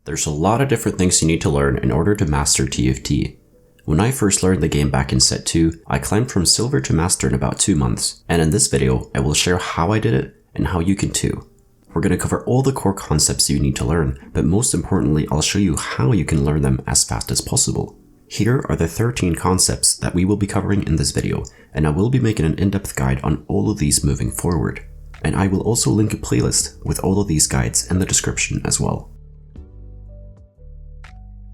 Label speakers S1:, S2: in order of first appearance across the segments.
S1: There's a lot of different things you need to learn in order to master TFT. When I first learned the game back in Set 2, I climbed from Silver to Master in about 2 months, and in this video, I will share how I did it and how you can too. We're going to cover all the core concepts you need to learn, but most importantly, I'll show you how you can learn them as fast as possible. Here are the 13 concepts that we will be covering in this video, and I will be making an in-depth guide on all of these moving forward. And I will also link a playlist with all of these guides in the description as well.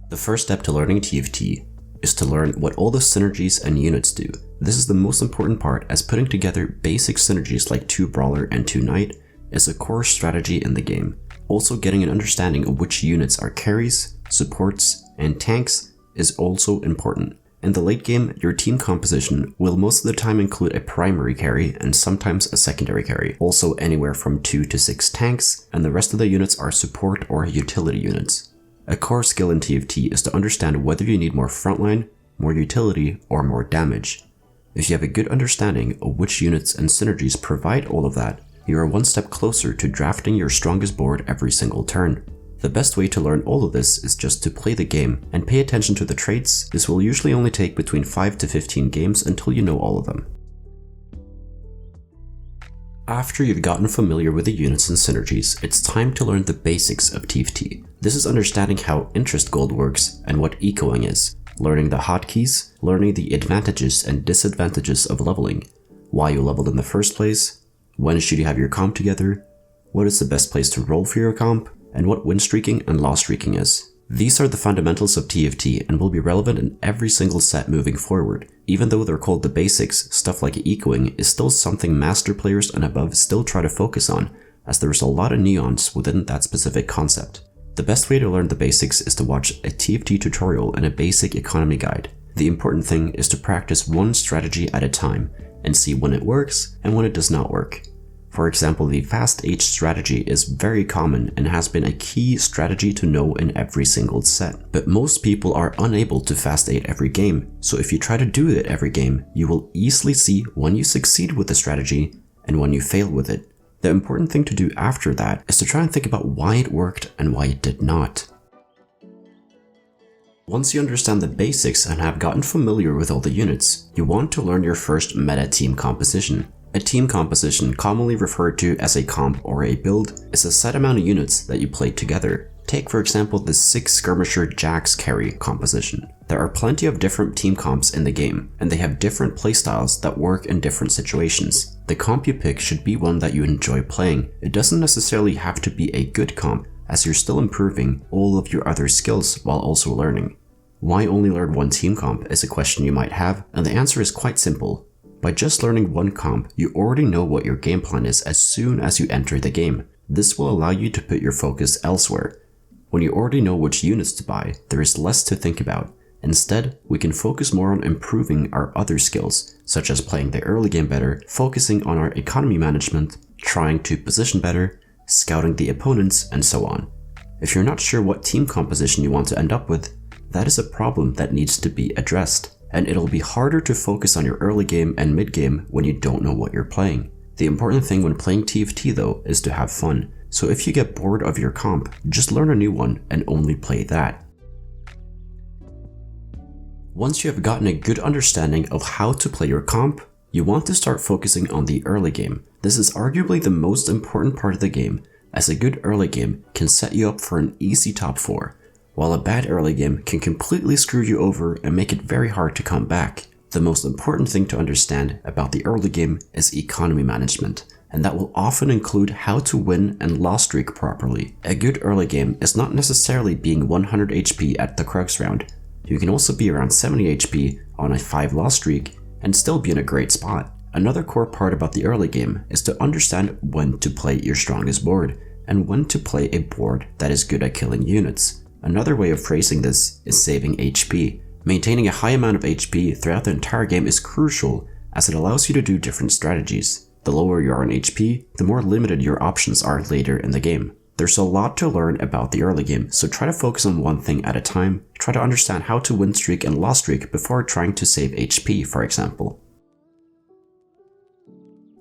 S1: The first step to learning TFT is to learn what all the synergies and units do. This is the most important part, as putting together basic synergies like 2 Brawler and 2 Knight is a core strategy in the game. Also, getting an understanding of which units are carries, supports, and tanks is also important. In the late game, your team composition will most of the time include a primary carry and sometimes a secondary carry, also anywhere from 2 to 6 tanks, and the rest of the units are support or utility units. A core skill in TFT is to understand whether you need more frontline, more utility, or more damage. If you have a good understanding of which units and synergies provide all of that, you are one step closer to drafting your strongest board every single turn. The best way to learn all of this is just to play the game and pay attention to the traits. This will usually only take between 5 to 15 games until you know all of them. After you've gotten familiar with the units and synergies, it's time to learn the basics of TFT. This is understanding how interest gold works and what ecoing is, learning the hotkeys, learning the advantages and disadvantages of leveling, why you leveled in the first place, when should you have your comp together, what is the best place to roll for your comp, and what win streaking and loss streaking is. These are the fundamentals of TFT and will be relevant in every single set moving forward. Even though they're called the basics, stuff like ecoing is still something master players and above still try to focus on, as there is a lot of nuance within that specific concept. The best way to learn the basics is to watch a TFT tutorial and a basic economy guide. The important thing is to practice one strategy at a time and see when it works and when it does not work. For example, the fast H strategy is very common and has been a key strategy to know in every single set. But most people are unable to fast 8 every game, so if you try to do it every game, you will easily see when you succeed with the strategy and when you fail with it. The important thing to do after that is to try and think about why it worked and why it did not. Once you understand the basics and have gotten familiar with all the units, you want to learn your first meta team composition. A team composition, commonly referred to as a comp or a build, is a set amount of units that you play together. Take for example the 6 Skirmisher Jax carry composition. There are plenty of different team comps in the game, and they have different playstyles that work in different situations. The comp you pick should be one that you enjoy playing. It doesn't necessarily have to be a good comp, as you're still improving all of your other skills while also learning. Why only learn one team comp is a question you might have, and the answer is quite simple. By just learning one comp, you already know what your game plan is as soon as you enter the game. This will allow you to put your focus elsewhere. When you already know which units to buy, there is less to think about. Instead, we can focus more on improving our other skills, such as playing the early game better, focusing on our economy management, trying to position better, scouting the opponents, and so on. If you're not sure what team composition you want to end up with, that is a problem that needs to be addressed. And it'll be harder to focus on your early game and mid game when you don't know what you're playing. The important thing when playing TFT though is to have fun, so if you get bored of your comp, just learn a new one and only play that. Once you have gotten a good understanding of how to play your comp, you want to start focusing on the early game. This is arguably the most important part of the game, as a good early game can set you up for an easy top 4. While a bad early game can completely screw you over and make it very hard to come back. The most important thing to understand about the early game is economy management, and that will often include how to win and loss streak properly. A good early game is not necessarily being 100 HP at the crux round. You can also be around 70 HP on a 5 loss streak and still be in a great spot. Another core part about the early game is to understand when to play your strongest board and when to play a board that is good at killing units. Another way of phrasing this is saving HP. Maintaining a high amount of HP throughout the entire game is crucial, as it allows you to do different strategies. The lower you are in HP, the more limited your options are later in the game. There's a lot to learn about the early game, so try to focus on one thing at a time. Try to understand how to win streak and loss streak before trying to save HP, for example.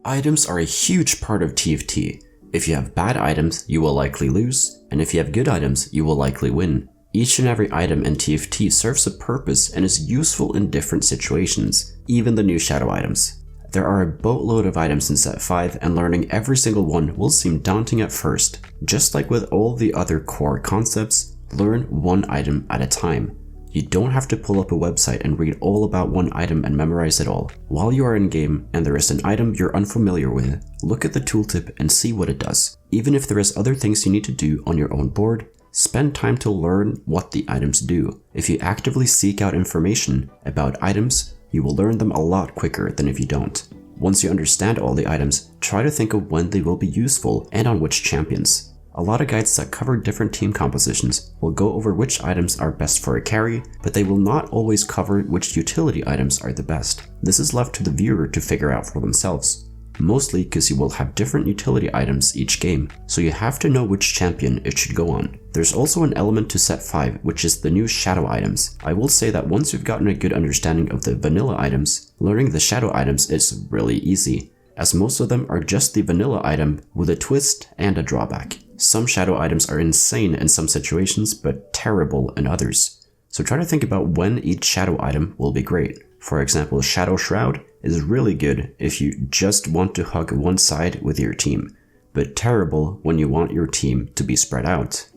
S1: Items are a huge part of TFT. If you have bad items, you will likely lose, and if you have good items, you will likely win. Each and every item in TFT serves a purpose and is useful in different situations, even the new shadow items. There are a boatload of items in set 5 and learning every single one will seem daunting at first. Just like with all the other core concepts, learn one item at a time. You don't have to pull up a website and read all about one item and memorize it all. While you are in game and there is an item you're unfamiliar with, look at the tooltip and see what it does. Even if there is other things you need to do on your own board, spend time to learn what the items do. If you actively seek out information about items, you will learn them a lot quicker than if you don't. Once you understand all the items, try to think of when they will be useful and on which champions. A lot of guides that cover different team compositions will go over which items are best for a carry, but they will not always cover which utility items are the best. This is left to the viewer to figure out for themselves. Mostly because you will have different utility items each game, so you have to know which champion it should go on. There's also an element to set 5, which is the new shadow items. I will say that once you've gotten a good understanding of the vanilla items, learning the shadow items is really easy, as most of them are just the vanilla item with a twist and a drawback. Some shadow items are insane in some situations, but terrible in others. So try to think about when each shadow item will be great. For example, Shadow Shroud is really good if you just want to hug one side with your team, but terrible when you want your team to be spread out.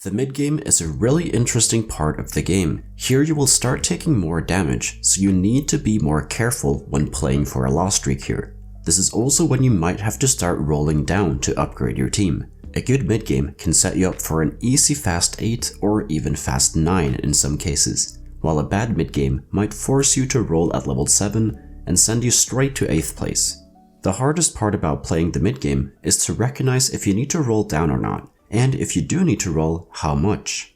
S1: The mid-game is a really interesting part of the game. Here you will start taking more damage, so you need to be more careful when playing for a loss streak here. This is also when you might have to start rolling down to upgrade your team. A good mid-game can set you up for an easy fast 8 or even fast 9 in some cases, while a bad mid-game might force you to roll at level 7 and send you straight to 8th place. The hardest part about playing the mid-game is to recognize if you need to roll down or not, and if you do need to roll, how much.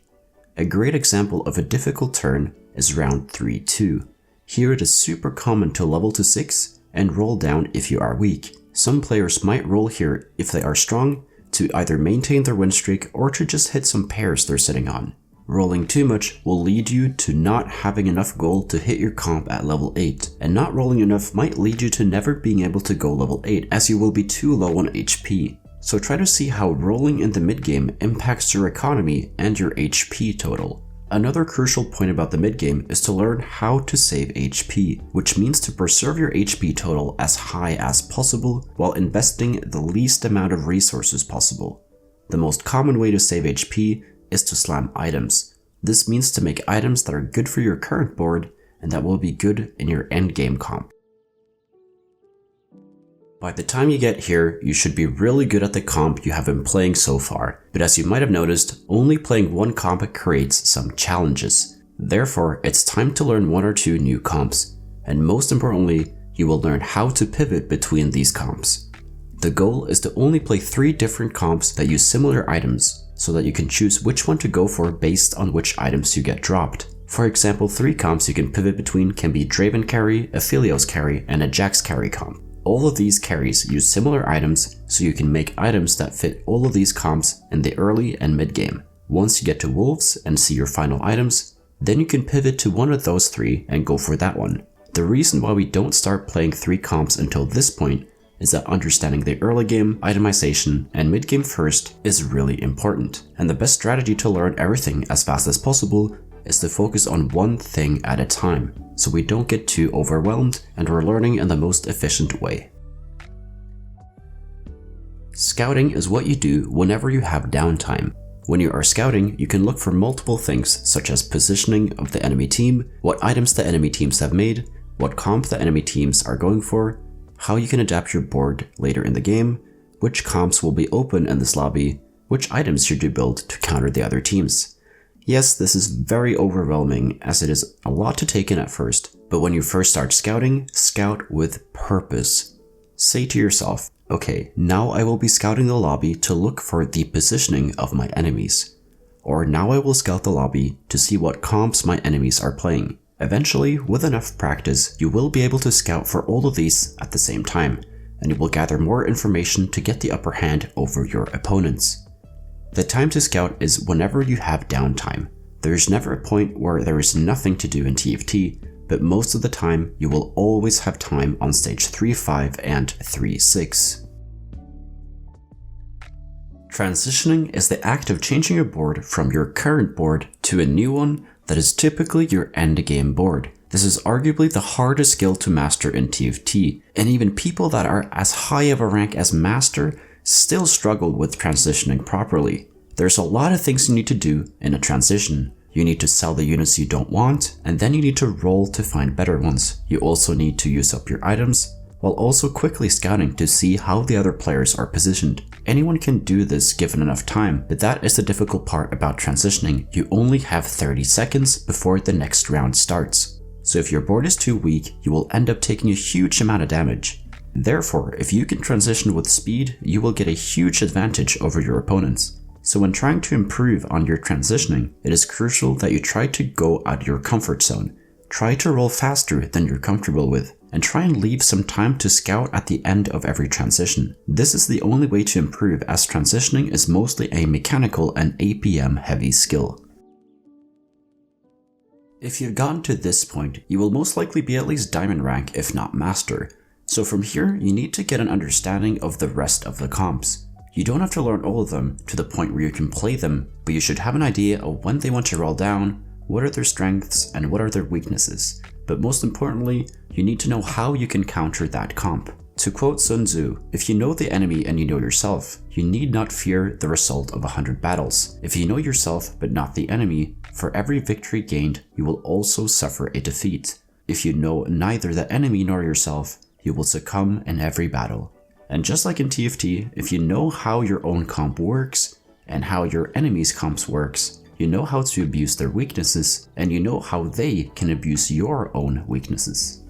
S1: A great example of a difficult turn is round 3-2. Here it is super common to level to 6 and roll down if you are weak. Some players might roll here if they are strong to either maintain their win streak or to just hit some pairs they're sitting on. Rolling too much will lead you to not having enough gold to hit your comp at level 8, and not rolling enough might lead you to never being able to go level 8 as you will be too low on HP. So try to see how rolling in the mid game impacts your economy and your HP total. Another crucial point about the mid-game is to learn how to save HP, which means to preserve your HP total as high as possible while investing the least amount of resources possible. The most common way to save HP is to slam items. This means to make items that are good for your current board and that will be good in your endgame comp. By the time you get here, you should be really good at the comp you have been playing so far, but as you might have noticed, only playing one comp creates some challenges. Therefore, it's time to learn 1 or 2 new comps, and most importantly, you will learn how to pivot between these comps. The goal is to only play 3 different comps that use similar items, so that you can choose which one to go for based on which items you get dropped. For example, 3 comps you can pivot between can be Draven carry, a Philios carry, and a Jax carry comp. All of these carries use similar items, so you can make items that fit all of these comps in the early and mid game. Once you get to Wolves and see your final items, then you can pivot to one of those 3 and go for that one. The reason why we don't start playing 3 comps until this point is that understanding the early game, itemization, and mid game first is really important. And the best strategy to learn everything as fast as possible is to focus on one thing at a time, so we don't get too overwhelmed and we're learning in the most efficient way. Scouting is what you do whenever you have downtime. When you are scouting, you can look for multiple things such as positioning of the enemy team, what items the enemy teams have made, what comp the enemy teams are going for, how you can adapt your board later in the game, which comps will be open in this lobby, which items should you build to counter the other teams. Yes, this is very overwhelming as it is a lot to take in at first, but when you first start scouting, scout with purpose. Say to yourself, okay, now I will be scouting the lobby to look for the positioning of my enemies. Or now I will scout the lobby to see what comps my enemies are playing. Eventually, with enough practice, you will be able to scout for all of these at the same time, and you will gather more information to get the upper hand over your opponents. The time to scout is whenever you have downtime. There is never a point where there is nothing to do in TFT, but most of the time you will always have time on stage 3-5 and 3-6. Transitioning is the act of changing your board from your current board to a new one that is typically your endgame board. This is arguably the hardest skill to master in TFT, and even people that are as high of a rank as Master still struggle with transitioning properly. There's a lot of things you need to do in a transition. You need to sell the units you don't want, and then you need to roll to find better ones. You also need to use up your items, while also quickly scouting to see how the other players are positioned. Anyone can do this given enough time, but that is the difficult part about transitioning. You only have 30 seconds before the next round starts. So if your board is too weak, you will end up taking a huge amount of damage. Therefore, if you can transition with speed, you will get a huge advantage over your opponents. So when trying to improve on your transitioning, it is crucial that you try to go out of your comfort zone. Try to roll faster than you're comfortable with, and try and leave some time to scout at the end of every transition. This is the only way to improve, as transitioning is mostly a mechanical and APM heavy skill. If you've gotten to this point, you will most likely be at least diamond rank if not master. So from here, you need to get an understanding of the rest of the comps. You don't have to learn all of them to the point where you can play them, but you should have an idea of when they want to roll down, what are their strengths, and what are their weaknesses. But most importantly, you need to know how you can counter that comp. To quote Sun Tzu, if you know the enemy and you know yourself, you need not fear the result of 100 battles. If you know yourself but not the enemy, for every victory gained, you will also suffer a defeat. If you know neither the enemy nor yourself, you will succumb in every battle. And just like in TFT, if you know how your own comp works and how your enemy's comps works, you know how to abuse their weaknesses, and you know how they can abuse your own weaknesses.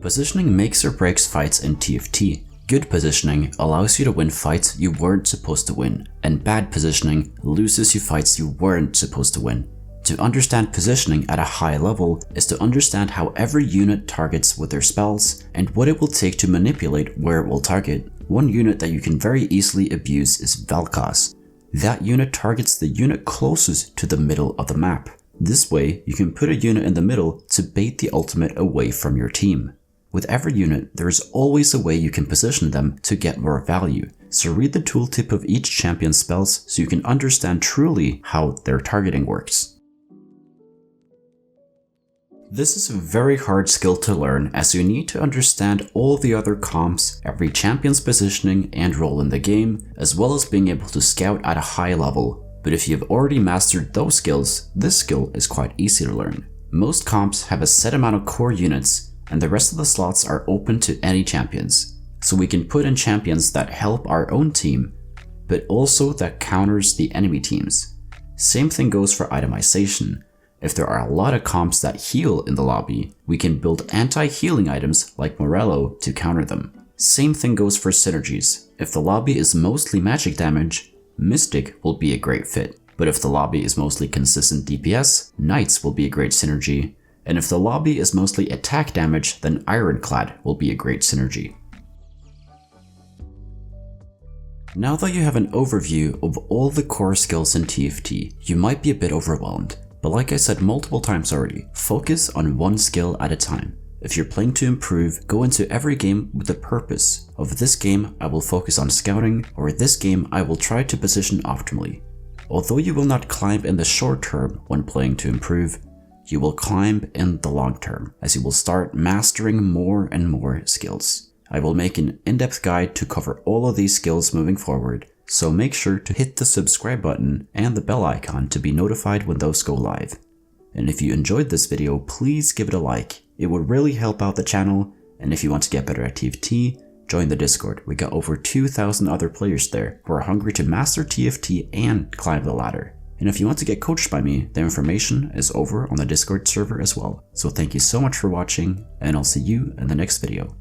S1: Positioning makes or breaks fights in TFT. Good positioning allows you to win fights you weren't supposed to win, and bad positioning loses you fights you weren't supposed to win. To understand positioning at a high level is to understand how every unit targets with their spells and what it will take to manipulate where it will target. One unit that you can very easily abuse is Vel'Koz. That unit targets the unit closest to the middle of the map. This way, you can put a unit in the middle to bait the ultimate away from your team. With every unit, there is always a way you can position them to get more value. So read the tooltip of each champion's spells so you can understand truly how their targeting works. This is a very hard skill to learn, as you need to understand all the other comps, every champion's positioning and role in the game, as well as being able to scout at a high level. But if you've already mastered those skills, this skill is quite easy to learn. Most comps have a set amount of core units, and the rest of the slots are open to any champions. So we can put in champions that help our own team, but also that counters the enemy teams. Same thing goes for itemization. If there are a lot of comps that heal in the lobby, we can build anti-healing items like Morello to counter them. Same thing goes for synergies. If the lobby is mostly magic damage, Mystic will be a great fit. But if the lobby is mostly consistent DPS, Knights will be a great synergy. And if the lobby is mostly attack damage, then Ironclad will be a great synergy. Now that you have an overview of all the core skills in TFT, you might be a bit overwhelmed. But like I said multiple times already, focus on one skill at a time. If you're playing to improve, go into every game with the purpose of this game I will focus on scouting, or this game I will try to position optimally. Although you will not climb in the short term when playing to improve, you will climb in the long term, as you will start mastering more and more skills. I will make an in-depth guide to cover all of these skills moving forward, so make sure to hit the subscribe button and the bell icon to be notified when those go live. And if you enjoyed this video, please give it a like. It would really help out the channel, and if you want to get better at TFT, join the Discord. We got over 2,000 other players there who are hungry to master TFT and climb the ladder. And if you want to get coached by me, the information is over on the Discord server as well. So thank you so much for watching, and I'll see you in the next video.